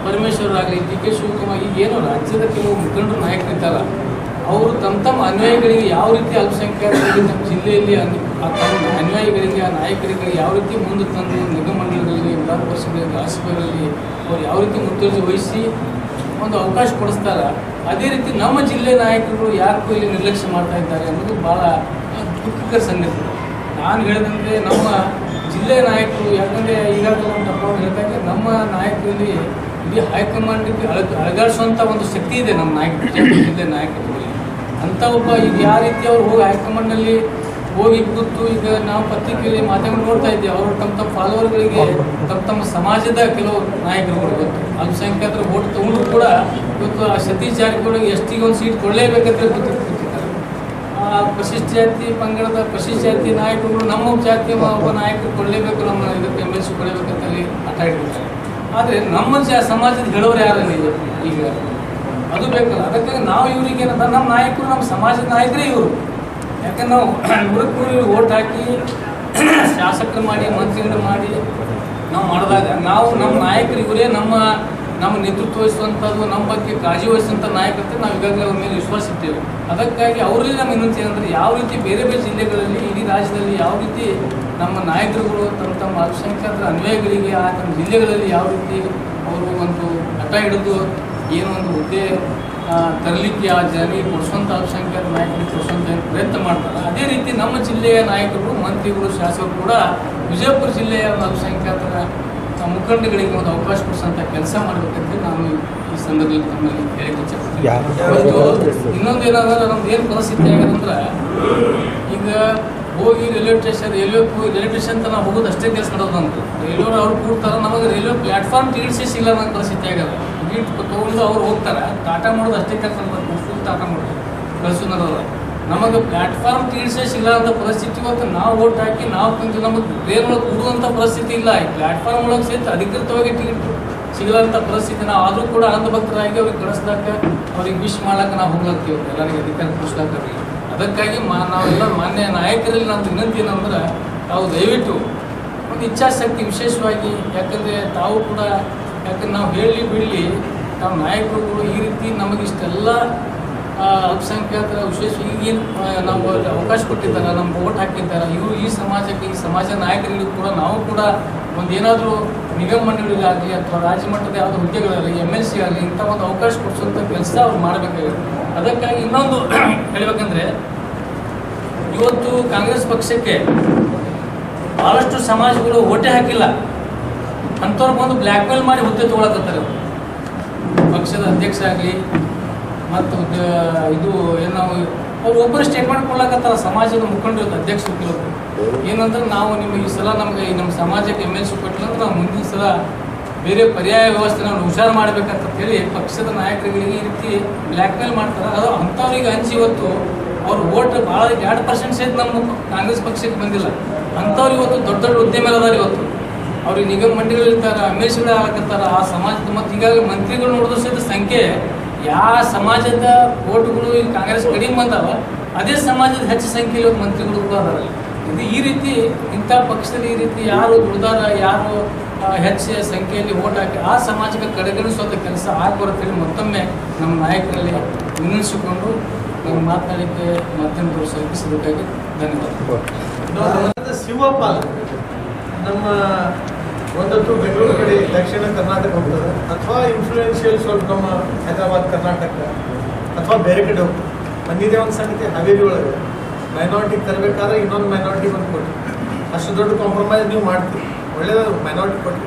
ಪರಮೇಶ್ವರ್ ಆಗಲಿ, DK ಶಿವಕುಮಾರ್, ಈಗೇನು ರಾಜ್ಯದ ಕೆಲವು ಮುಖಂಡರು ನಾಯಕರಿದ್ದಾರ ಅವರು ತಮ್ಮ ಅನುಯಾಯಿಗಳಿಗೆ ಯಾವ ರೀತಿ ಅಲ್ಪಸಂಖ್ಯಾತರಿಗೆ ನಮ್ಮ ಜಿಲ್ಲೆಯಲ್ಲಿ ತಮ್ಮ ಅನುಯಾಯಿಗಳಿಗೆ ಆ ನಾಯಕರಿಗೆ ಯಾವ ರೀತಿ ಮುಂದೆ ತಂದು ನಿಗಮ ಮಂಡಳಿಗಳಲ್ಲಿ ವಿಧಾನ ಪರಿಷತ್ಗಳಲ್ಲಿ ರಾಜ್ಯಸಭೆಗಳಲ್ಲಿ ಅವ್ರು ಯಾವ ರೀತಿ ಮುತುವರ್ಜಿ ವಹಿಸಿ ಒಂದು ಅವಕಾಶ ಕೊಡಿಸ್ತಾರ, ಅದೇ ರೀತಿ ನಮ್ಮ ಜಿಲ್ಲೆ ನಾಯಕರು ಯಾಕೂ ಇಲ್ಲಿ ನಿರ್ಲಕ್ಷ್ಯ ಮಾಡ್ತಾ ಇದ್ದಾರೆ ಅನ್ನೋದು ಭಾಳ ದುಃಖಕರ ಸಂಗತಿ. ನಾನು ಹೇಳಿದಂತೆ ನಮ್ಮ ಜಿಲ್ಲೆಯ ನಾಯಕರು, ಯಾಕಂದರೆ ಈಗಾಗಲೇ ನಮ್ಮ ತಪ್ಪು ಹೇಳ್ದಂಗೆ ನಮ್ಮ ನಾಯಕರಲ್ಲಿ ಇಡೀ ಹೈಕಮಾಂಡ್ಗೆ ಅಳಗಾಡಿಸುವಂಥ ಒಂದು ಶಕ್ತಿ ಇದೆ ನಮ್ಮ ನಾಯಕರು, ಜಿಲ್ಲೆ ನಾಯಕರಲ್ಲಿ. ಅಂಥ ಒಬ್ಬ ಈಗ ಯಾವ ರೀತಿ ಅವ್ರು ಹೋಗಿ ಹೈಕಮಾಂಡ್ನಲ್ಲಿ ಹೋಗಿ ಕೂತು ಈಗ ನಾವು ಪತ್ರಿಕೆಯಲ್ಲಿ ಮಾಧ್ಯಮ ನೋಡ್ತಾ ಇದ್ದೇವೆ, ಅವರು ತಮ್ಮ ಫಾಲೋವರ್ಗಳಿಗೆ ತಮ್ಮ ಸಮಾಜದ ಕೆಲವು ನಾಯಕರುಗಳು ಇವತ್ತು ಅಲ್ಪಸಂಖ್ಯಾತರ ಓಟ್ ತೊಗೊಂಡ್ರು ಕೂಡ ಇವತ್ತು ಆ ಸತೀಶ್ ಜಾರಕಿಹೊಳಿಗೆ STಗೆ ಒಂದು ಸೀಟ್ ಕೊಡಲೇಬೇಕಂತ ಕೂತಿರ್ತಾರೆ. ಪರಿಶಿಷ್ಟ ಜಾತಿ ಪಂಗಡದ ಪರಿಶಿಷ್ಟ ಜಾತಿ ನಾಯಕರು ನಮ್ಮ ಜಾತಿಯ ಒಬ್ಬ ನಾಯಕರು ಕೊಡಲೇಬೇಕು, ನಮ್ಮ ಇದಕ್ಕೆ MLC ಕೊಡಬೇಕಂತ ಅಲ್ಲಿ ಆಟ ಇಟ್ಟಿರ್ತಾರೆ. ಆದರೆ ನಮ್ಮ ಸಮಾಜದ ಹೇಳೋರು ಯಾರಲ್ಲ ಈಗ ಅದು ಬೇಕಲ್ಲ. ಅದಕ್ಕಾಗಿ ನಾವು ಇವರಿಗೆ ಏನಂತ ನಮ್ಮ ನಾಯಕರು ನಮ್ಮ ಸಮಾಜದ ನಾಯಕರೇ ಇವರು. ಯಾಕಂದ್ರೆ ನಾವು 100 ಓಟ್ ಹಾಕಿ ಶಾಸಕರು ಮಾಡಿ ಮಂತ್ರಿಗಳು ಮಾಡಿ ನಾವು ಮಾಡಿದಾಗ ನಾವು ನಮ್ಮ ನಾಯಕರು ಇವರೇ, ನಮ್ಮ ನಮ್ಮ ನೇತೃತ್ವ ವಹಿಸುವಂಥದ್ದು, ನಮ್ಮ ಬಗ್ಗೆ ಕಾಳಜಿ ವಹಿಸುವಂಥ ನಾಯಕತ್ವ ನಾವು ಈಗಾಗಲೇ ಅವ್ರ ಮೇಲೆ ವಿಶ್ವಾಸ ಇರ್ತೇವೆ. ಅದಕ್ಕಾಗಿ ಅವರಲ್ಲಿ ನಮ್ಮ ವಿನಂತಿ ಏನಂದರೆ, ಯಾವ ರೀತಿ ಬೇರೆ ಬೇರೆ ಜಿಲ್ಲೆಗಳಲ್ಲಿ, ಇಡೀ ರಾಜ್ಯದಲ್ಲಿ ಯಾವ ರೀತಿ ನಮ್ಮ ನಾಯಕರುಗಳು ತಮ್ಮ ಅಲ್ಪಸಂಖ್ಯಾತರ ಅನ್ವಯಗಳಿಗೆ ಆ ತಮ್ಮ ಜಿಲ್ಲೆಗಳಲ್ಲಿ ಯಾವ ರೀತಿ ಅವರು ಒಂದು ಹಠ ಹಿಡಿದು ಏನೋ ಒಂದು ಹುದ್ದೆ ತರಲಿಕ್ಕೆ ಆ ಜನರಿಗೆ ಕೊಡಿಸುವಂಥ ಅಲ್ಪಸಂಖ್ಯಾತ ನಾಯಕರಿಗೆ ಕೊಡಿಸುವಂಥ ಪ್ರಯತ್ನ ಮಾಡ್ತಾರೆ. ಅದೇ ರೀತಿ ನಮ್ಮ ಜಿಲ್ಲೆಯ ನಾಯಕರು, ಮಂತ್ರಿಗಳು, ಶಾಸಕರು ಕೂಡ ವಿಜಯಪುರ ಜಿಲ್ಲೆಯ ಅಲ್ಪಸಂಖ್ಯಾತರ ಮುಖಂಡಗಳಿಗೆ ಒಂದು ಅವಕಾಶ ಕೊಡಿಸುವಂಥ ಕೆಲಸ ಮಾಡಬೇಕಂತ ನಾನು ಈ ಸಂದರ್ಭದಲ್ಲಿ ತಮ್ಮಲ್ಲಿ ಹೇಳಿಕೆ ಇಚ್ಛೆ. ಇನ್ನೊಂದು ಏನಾದ್ರೆ ನಮ್ದು ಏನು ಪರಿಸ್ಥಿತಿ ಆಗೋದಂದ್ರೆ, ಈಗ ಹೋಗಿ ರೈಲ್ವೆ ಸ್ಟೇಷನ್ ಅಂತ ನಾವು ಹೋಗೋದು ಅಷ್ಟೇ ಕೆಲಸ ಮಾಡೋದು ಅಂತ ರೈಲ್ವೆ ಅವ್ರು ಕೂಡ್ತಾರೆ, ನಮಗೆ ರೈಲ್ವೆ ಪ್ಲಾಟ್ಫಾರ್ಮ್ ಟಿಕೆಟ್ಸೇ ಸಿಗಲ್ಲ ಅನ್ನೋ ಪರಿಸ್ಥಿತಿ ಆಗೋದು. ಟಿಕೆಟ್ ತೊಗೊಂಡು ಅವ್ರು ಹೋಗ್ತಾರೆ, ಟಾಟಾ ಮಾಡೋದು ಅಷ್ಟೇ ಕೆಲಸ ಫುಲ್ ಟಾಟಾ ಮಾಡೋದು ಕಳಿಸೋದ್ರ. ನಮಗೆ ಪ್ಲಾಟ್ಫಾರ್ಮ್ ಟಿಕೆಟ್ಸೇ ಸಿಗಲ್ಲ ಅಂತ ಪರಿಸ್ಥಿತಿ ಇವತ್ತು ನಾವು ಓಟ್ ಹಾಕಿ ನಾವು ಕುಂತು ನಮಗೆ ಟ್ರೈನ್ ಒಳಗೆ ಕೂಡುವಂಥ ಪರಿಸ್ಥಿತಿ ಇಲ್ಲ. ಈ ಪ್ಲಾಟ್ಫಾರ್ಮ್ ಒಳಗೆ ಸಹಿತ ಅಧಿಕೃತವಾಗಿ ಟಿಕೆಟ್ ಸಿಗಲ್ಲಂಥ ಪರಿಸ್ಥಿತಿ. ನಾವು ಆದರೂ ಕೂಡ ಅಂಧಭಕ್ತರಾಗಿ ಅವ್ರಿಗೆ ಕಳಿಸ್ದಾಕ ಅವ್ರಿಗೆ ವಿಶ್ ಮಾಡ್ಲಿಕ್ಕೆ ನಾವು ಹೋಗ್ಲತ್ತೀವಿ, ಎಲ್ಲರಿಗೆ ಅಧಿಕಾರ ಕೊಡಿಸ್ಲಾಕ್ರಿ. ಅದಕ್ಕಾಗಿ ನಾವೆಲ್ಲ ಮಾನ್ಯ ನಾಯಕರಲ್ಲಿ ನಮ್ದು ವಿನಂತಿ ಏನಂದ್ರೆ, ತಾವು ದಯವಿಟ್ಟು ಒಂದು ಇಚ್ಛಾಶಕ್ತಿ ವಿಶೇಷವಾಗಿ, ಯಾಕಂದರೆ ತಾವು ಕೂಡ, ಯಾಕಂದ್ರೆ ನಾವು ಹೇಳಿ ಬಿಡಲಿ ನಾವು ನಾಯಕರುಗಳು ಈ ರೀತಿ ನಮಗಿಷ್ಟೆಲ್ಲ ಅಲ್ಪಸಂಖ್ಯಾತರ ವಿಶೇಷ ಈಗೇನು ನಾವು ಅವಕಾಶ ಕೊಟ್ಟಿದ್ದಾರೆ, ನಮ್ಗೆ ಓಟ್ ಹಾಕಿದ್ದಾರೆ, ಇವರು ಈ ಸಮಾಜಕ್ಕೆ, ಈ ಸಮಾಜ ನಾಯಕರಿಗೂ ಕೂಡ ನಾವು ಕೂಡ ಒಂದು ಏನಾದರೂ ನಿಗಮ ಮಂಡಳಿಗಾಗಲಿ ಅಥವಾ ರಾಜ್ಯ ಮಟ್ಟದ ಯಾವುದೋ ಹುದ್ದೆಗಳಾಗಲಿ, MLC ಆಗಲಿ ಇಂಥ ಒಂದು ಅವಕಾಶ ಕೊಡಿಸುವಂಥ ಕೆಲಸ ಅವ್ರು ಮಾಡಬೇಕಾಗುತ್ತೆ. ಅದಕ್ಕಾಗಿ ಇನ್ನೊಂದು ಹೇಳಬೇಕಂದ್ರೆ, ಇವತ್ತು ಕಾಂಗ್ರೆಸ್ ಪಕ್ಷಕ್ಕೆ ಭಾಳಷ್ಟು ಸಮಾಜಗಳು ಓಟೆ ಹಾಕಿಲ್ಲ, ಅಂಥವ್ರು ಬಂದು ಬ್ಲ್ಯಾಕ್ ಮೇಲ್ ಮಾಡಿ ಹುದ್ದೆ ತೊಗೊಳಕತ್ತಾರೆ. ಪಕ್ಷದ ಅಧ್ಯಕ್ಷ ಆಗಲಿ ಮತ್ತು ಇದು ಏನು ನಾವು ಅವ್ರು ಒಬ್ಬರು ಸ್ಟೇಟ್ಮೆಂಟ್ ಕೊಡ್ಲಕತ್ತಾರ, ಸಮಾಜದ ಮುಖಂಡರು ಅಧ್ಯಕ್ಷರು ಕೆಲವರು ಏನಂದ್ರೆ, ನಾವು ನಿಮಗೆ ಈ ಸಲ ನಮಗೆ ನಮ್ಮ ಸಮಾಜಕ್ಕೆ MLC ಕೊಟ್ಟಿಲ್ಲ ಅಂದ್ರೆ ನಾವು ಮುಂದಿನ ಸಲ ಬೇರೆ ಪರ್ಯಾಯ ವ್ಯವಸ್ಥೆ ನಾವು ಹುಷಾರು ಮಾಡಬೇಕಂತ ಹೇಳಿ ಪಕ್ಷದ ನಾಯಕರಿಗೆ ಈ ರೀತಿ ಬ್ಲ್ಯಾಕ್ ಮೇಲ್ ಮಾಡ್ತಾರೆ. ಅದು ಅಂಥವ್ರಿಗೆ ಹಂಚಿ ಇವತ್ತು ಅವ್ರು ಓಟ್ ಭಾಳ 2% ಸಹಿತ ನಮ್ಮ ಕಾಂಗ್ರೆಸ್ ಪಕ್ಷಕ್ಕೆ ಬಂದಿಲ್ಲ. ಅಂಥವ್ರು ಇವತ್ತು ದೊಡ್ಡ ದೊಡ್ಡ ಹುದ್ದೆ ಮೇಲೆ ಅದಾರ. ಇವತ್ತು ಅವ್ರಿಗೆ ನಿಗಮ ಮಂಡಳಿಗಳಿರ್ತಾರೆ, MLCಗಳು ಆಗಕತ್ತಾರ. ಆ ಸಮಾಜದ ಮತ್ತು ಈಗಾಗಲೇ ಮಂತ್ರಿಗಳು ನೋಡಿದ್ರು ಸಹಿತ ಸಂಖ್ಯೆ ಯಾವ ಸಮಾಜದ ಓಟ್ಗಳು ಇಲ್ಲಿ ಕಾಂಗ್ರೆಸ್ ಕಡಿಮೆ ಬಂದಾವ, ಅದೇ ಸಮಾಜದ ಹೆಚ್ಚು ಸಂಖ್ಯೆಯಲ್ಲಿ ಮಂತ್ರಿಗಳು ಕೂಡ ಅದಾರ. ಇದು ಈ ರೀತಿ ಇಂಥ ಪಕ್ಷದಲ್ಲಿ ಈ ರೀತಿ ಯಾರು ದುಡ್ದಾರ, ಯಾರು ಹೆಚ್ಚು ಸಂಖ್ಯೆಯಲ್ಲಿ ಓಟ್ ಹಾಕಿ ಆ ಸಮಾಜಕ್ಕೆ ಕಡೆಗಣಿಸುವಂಥ ಕೆಲಸ ಆಗ್ಬರುತ್ತೇಳಿ ಮತ್ತೊಮ್ಮೆ ನಮ್ಮ ನಾಯಕರಲ್ಲಿ ವಿನಂತಿಸಿಕೊಂಡು ನಮ್ಮ ಮಾತನಾಡಲಿಕ್ಕೆ ಮತ್ತೊಂದು ಸಲ್ಲಿಸಬೇಕಾಗಿ ಧನ್ಯವಾದ. ಶಿವಪಾಲ್ ನಮ್ಮ ಒಂದತ್ತು ಬೆಂಗಳೂರು ಕಡೆ ದಕ್ಷಿಣ ಕರ್ನಾಟಕ ಹೋಗ್ತದೆ, ಅಥವಾ ಇನ್ಫ್ಲೂಯೆನ್ಷಿಯಲ್ ಸ್ವಲ್ಪ ನಮ್ಮ ಹೈದರಾಬಾದ್ ಕರ್ನಾಟಕ ಅಥವಾ ಬೇರೆ ಕಡೆ ಹೋಗ್ತದೆ. ಬಂದಿದೆ ಒಂದು ಸಂಗತಿ, ಹಾವೇರಿ ಒಳಗೆ ಮೈನಾರಿಟಿಗೆ ತರಬೇಕಾದ್ರೆ ಇನ್ನೊಂದು ಮೈನಾರಿಟಿ ಬಂದು ಕೊಟ್ಟು ಅಷ್ಟು ದೊಡ್ಡ ಕಾಂಪ್ರಮೈಸ್ ನೀವು ಮಾಡ್ತೀವಿ, ಒಳ್ಳೆಯದು ಮೈನಾರಿಟಿ ಕೊಟ್ಟು.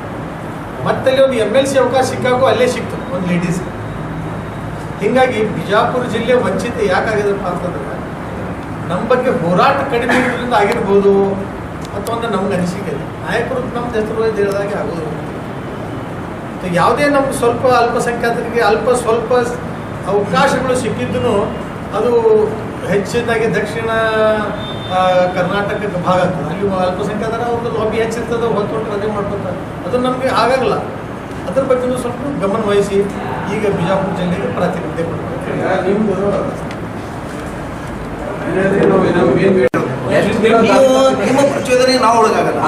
ಮತ್ತಲ್ಲಿ ಒಂದು MLC ಅವಕಾಶ ಸಿಕ್ಕಾಗೂ ಅಲ್ಲೇ ಸಿಕ್ತು ಒಂದು ಲೇಡೀಸ್. ಹೀಗಾಗಿ ಬಿಜಾಪುರ ಜಿಲ್ಲೆ ವಂಚಿತ ಯಾಕಾಗಿದೆಪ್ಪ ಅಂತಂದ್ರೆ, ನಮ್ಮ ಬಗ್ಗೆ ಹೋರಾಟ ಕಡಿಮೆ ಇರೋದ್ರಿಂದ ಆಗಿರ್ಬೋದು ಅಥವಾ ಒಂದು ನಮ್ಗೆ ಅನಿಸಿಕೆ ಇದೆ. ನಾಯಕರು ನಮ್ದು ಹೆಸರು ಹೇಳಿದಾಗೆ ಆಗೋದು. ಯಾವುದೇ ನಮ್ಗೆ ಸ್ವಲ್ಪ ಅಲ್ಪಸಂಖ್ಯಾತರಿಗೆ ಸ್ವಲ್ಪ ಅವಕಾಶಗಳು ಸಿಕ್ಕಿದ್ದು ಅದು ಹೆಚ್ಚಿನಾಗಿ ದಕ್ಷಿಣ ಕರ್ನಾಟಕಕ್ಕೆ ಭಾಗ ಆಗ್ತದೆ. ಅಲ್ಲಿ ಅಲ್ಪಸಂಖ್ಯಾತರ ಅವ್ರದ್ದು ಲಾಬಿ ಹೆಚ್ಚಿರ್ತದೆ, ಹೊತ್ತು ರಜೆ ಮಾಡ್ಕೊತಾರೆ. ಅದು ನಮಗೆ ಆಗಾಗಲ್ಲ. ಅದ್ರ ಬಗ್ಗೆಯೂ ಸ್ವಲ್ಪ ಗಮನ ವಹಿಸಿ ಈಗ ಬಿಜಾಪುರ ಜಿಲ್ಲೆಗೆ ಪ್ರಾತಿನಿಧ್ಯ ಕೊಡ್ತಾರೆ. ನಿಮ್ಮ ಪ್ರಚೋದನೆ ನಾವು ಒಳಗಾಗಲ್ಲ.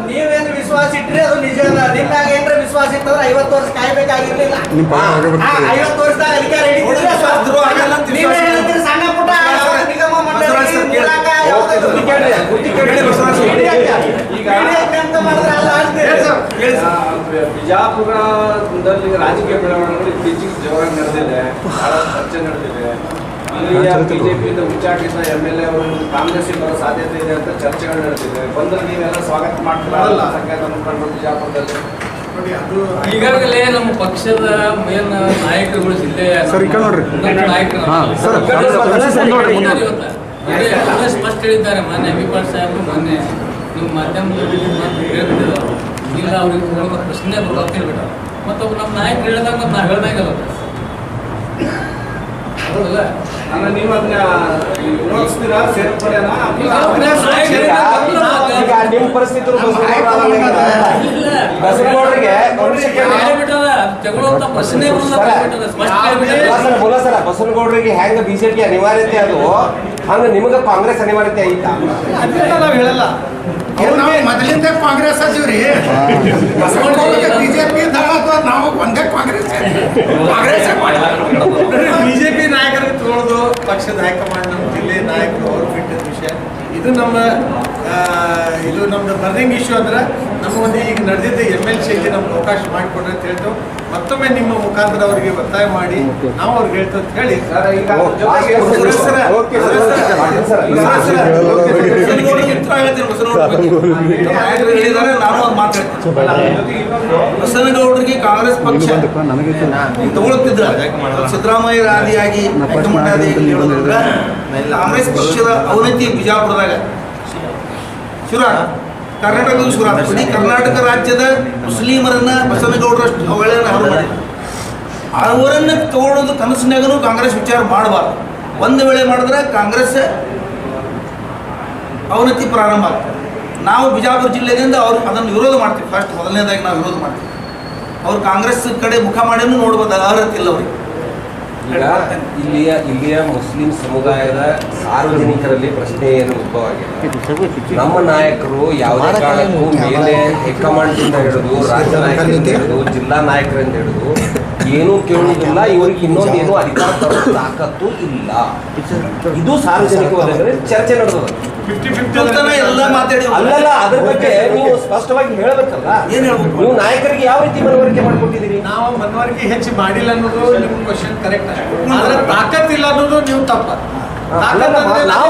ನೀವೇನು ವಿಶ್ವಾಸ ಇಟ್ರಿ ಅದು ನಿಜ. ನಿಮ್ಮಾಗ ಏನ್ರ ವಿಶ್ವಾಸ ಇತ್ತಂದ್ರೆ 50 ವರ್ಷ ಕಾಯ್ಬೇಕಾಗಿರ್ಲಿಲ್ಲ. 50 ವರ್ಷದಾಗ ಅಧಿಕಾರ ನೀವೇ ಹೇಳ್ತೀರಿ ಸಣ್ಣ ಪುಟ್ಟ ನಿಗಮ ಮಂಡಳಿ ಬಿಜಾಪುರದಲ್ಲಿ ರಾಜಕೀಯ ಬೆಳವಣಿಗೆಗಳು ಇತ್ತೀಚೆಗೆ ಜೋರಾಗಿ ನಡೆದಿದೆ, ಬಹಳ ಚರ್ಚೆ ನಡೆದಿದೆ. ಇಲ್ಲಿಯ ಬಿಜೆಪಿಯಿಂದ ಉಚ್ಚಾಟಿತ MLA ಅವರು ಕಾಂಗ್ರೆಸ್ಗೆ ಬರೋ ಸಾಧ್ಯತೆ ಇದೆ ಅಂತ ಚರ್ಚೆಗಳು ನಡೆದಿದೆ. ಬಂದ್ರೆ ನೀವೆಲ್ಲ ಸ್ವಾಗತ ಮಾಡ್ತೀರಲ್ಲ ಸಂಖ್ಯಾತ ಮುಖಂಡರು ಬಿಜಾಪುರದಲ್ಲಿ? ಈಗಾಗಲೇ ನಮ್ಮ ಪಕ್ಷದ ಮೇನ್ ನಾಯಕರುಗಳು ಜಿಲ್ಲೆಯ ನಾಯಕರು ಸ್ಪಷ್ಟ ಹೇಳಿದ್ದಾರೆ. ಮಾನ್ಯ ಅಭಿಪಾಳ್ ಸಾಹೇಬರು ಮೊನ್ನೆ ನಿಮ್ಮ ಮಾಧ್ಯಮದಲ್ಲಿ ಹೇಳ್ಬಿಟ್ಟಿದ್ದಾರೆ, ಇಲ್ಲ ಅವ್ರಿಗೆ ಪ್ರಶ್ನೆ ಬರೋದು ಹೇಳ್ಬಿಟ್ಟಾರೆ. ಮತ್ತು ಅವ್ರು ನಮ್ಮ ನಾಯಕರು ಹೇಳಿದಾಗ ಮತ್ತು ನಾವು ಹೇಳ್ದಾಗಲ್ಲ ಹೌದಲ್ಲ. ನೀವು ಅದನ್ನ ವಿರೋಧಿಸ್ತೀರಾ ಸೇರ್ಪಡೆನಾ? ನಿಮ್ಮ ಪರಿಸ್ಥಿತಿ ಬಸವನಗೌಡರಿಗೆ ಹೆಂಗ ಬಿಜೆಪಿ ಅನಿವಾರ್ಯತೆ ಅದು ಹಂಗ ನಿಮಗ ಕಾಂಗ್ರೆಸ್ ಅನಿವಾರ್ಯತೆ ಐತಾ? ಅದನ್ನ ನಾವು ಹೇಳಲ್ಲ. ನಾವು ಮೊದಲಿಂದ ಕಾಂಗ್ರೆಸ್ ಅದೀವ್ರಿ ಬಿಜೆಪಿ ದಳ ಅಥವಾ ನಾವು ಒಂದೇ ಕಾಂಗ್ರೆಸ್ ಬಿಜೆಪಿ ನಾಯಕರಿಗೆ ತಗೊಳ್ಳೋದು ಪಕ್ಷದ ಹೈಕಮಾಂಡ್ ನಮ್ಮ ಜಿಲ್ಲೆ ನಾಯಕರು ಅವ್ರು ಬಿಟ್ಟಿದ್ದ ವಿಷಯ ಇದು ನಮ್ದು ಬರ್ನಿಂಗ್ ಇಶ್ಯೂ ಅಂದ್ರೆ ನಮ್ಮ ಒಂದು ಈಗ ನಡೆದಿದ್ದ MLC ನಮ್ಗೆ ಅವಕಾಶ ಮಾಡಿಕೊಡ್ರಿ ಅಂತ ಹೇಳ್ತೇವೆ. ಮತ್ತೊಮ್ಮೆ ನಿಮ್ಮ ಮುಖಾಂತರ ಅವರಿಗೆ ಒತ್ತಾಯ ಮಾಡಿ ನಾವು ಅವ್ರಿಗೆ ಹೇಳ್ತೇವೆ ಅಂತ ಹೇಳಿ ಸರ್, ಈಗ ಜೊತೆಗೆ ನಾನು ಬಸನಗೌಡರಿಗೆ ಕಾಂಗ್ರೆಸ್ ಪಕ್ಷ ತಗೊಳ್ತಿದ್ರ ಸಿದ್ದರಾಮಯ್ಯ ಆದಿಯಾಗಿ ಕಾಂಗ್ರೆಸ್ ಪಕ್ಷದ ಅವನತಿ ಬಿಜಾಪುರದಾಗ ಶುರು ಕರ್ನಾಟಕದ ಶುರು ಇಡೀ ಕರ್ನಾಟಕ ರಾಜ್ಯದ ಮುಸ್ಲಿಮರನ್ನ ಬಸನಗೌಡರಷ್ಟು ಅವುಗಳನ್ನ ಹರು ಮಾಡಿ ಅವರನ್ನು ತಗೊಳ್ಳೋದು ಕನಸಿನಾಗನು ಕಾಂಗ್ರೆಸ್ ವಿಚಾರ ಮಾಡಬಾರ್ದು. ಒಂದು ವೇಳೆ ಮಾಡಿದ್ರೆ ಕಾಂಗ್ರೆಸ್ ಅವನತಿ ಪ್ರಾರಂಭ ಆಗ್ತದೆ. ನಾವು ಬಿಜಾಪುರ ಜಿಲ್ಲೆಯಿಂದ ಅವ್ರು ಅದನ್ನು ವಿರೋಧ ಮಾಡ್ತೀವಿ. ಫಸ್ಟ್ ಮೊದಲನೇದಾಗಿ ನಾವು ವಿರೋಧ ಮಾಡ್ತೀವಿ. ಅವ್ರು ಕಾಂಗ್ರೆಸ್ ಕಡೆ ಮುಖ ಮಾಡಿನೂ ನೋಡ್ಬೋದು, ಅರ್ಹತೆ ಇಲ್ಲ ಅವ್ರಿಗೆ. ಈಗ ಇಲ್ಲಿಯ ಮುಸ್ಲಿಂ ಸಮುದಾಯದ ಸಾರ್ವಜನಿಕರಲ್ಲಿ ಪ್ರಶ್ನೆ ಏನು ಉದ್ಭವ ಆಗಿದೆ. ನಮ್ಮ ನಾಯಕರು ಯಾವುದೇ ಕಾರಣಕ್ಕೂ ಮೇಲೆ ಹೈಕಮಾಂಡ್ನಿಂದ ಹಿಡಿದು ರಾಜ್ಯ ನಾಯಕರಿಂದ ಹಿಡಿದು ಜಿಲ್ಲಾ ನಾಯಕರಿಂದ ಹಿಡಿದು ಏನೂ ಕೇಳುವುದಿಲ್ಲ. ಇವರಿಗೆ ಇನ್ನೊಂದೇನು ಅಧಿಕಾರ ತರೋ ತಾಕತ್ತು ಇಲ್ಲ. ಇದು ಸಾರ್ವಜನಿಕ ವಲಯದಲ್ಲಿ ಚರ್ಚೆ ನಡೆದದ. 50-50 ಎಲ್ಲ ಮಾತಾಡಿ ಅಲ್ಲಲ್ಲ, ಅದ್ರ ಬಗ್ಗೆ ನೀವು ಸ್ಪಷ್ಟವಾಗಿ ಹೇಳಬೇಕಲ್ಲ. ಏನ್ ಹೇಳ್ಬೇಕು? ನೀವು ನಾಯಕರಿಗೆ ಯಾವ ರೀತಿ ಮನವರಿಕೆ ಮಾಡ್ಕೊಟ್ಟಿದ್ದೀರಿ? ನಾವು ಮನವರಿಕೆ ಹೆಚ್ಚು ಮಾಡಿಲ್ಲ ಅನ್ನೋದು ನಿಮ್ಮ ಕ್ವಶನ್ ಕರೆಕ್ಟ್. ಆದ್ರೆ ತಾಕತ್ತಿಲ್ಲ ಅನ್ನೋದು ನೀವು ತಪ್ಪ. ಅಲ್ಲಲ್ಲ, ನಾವು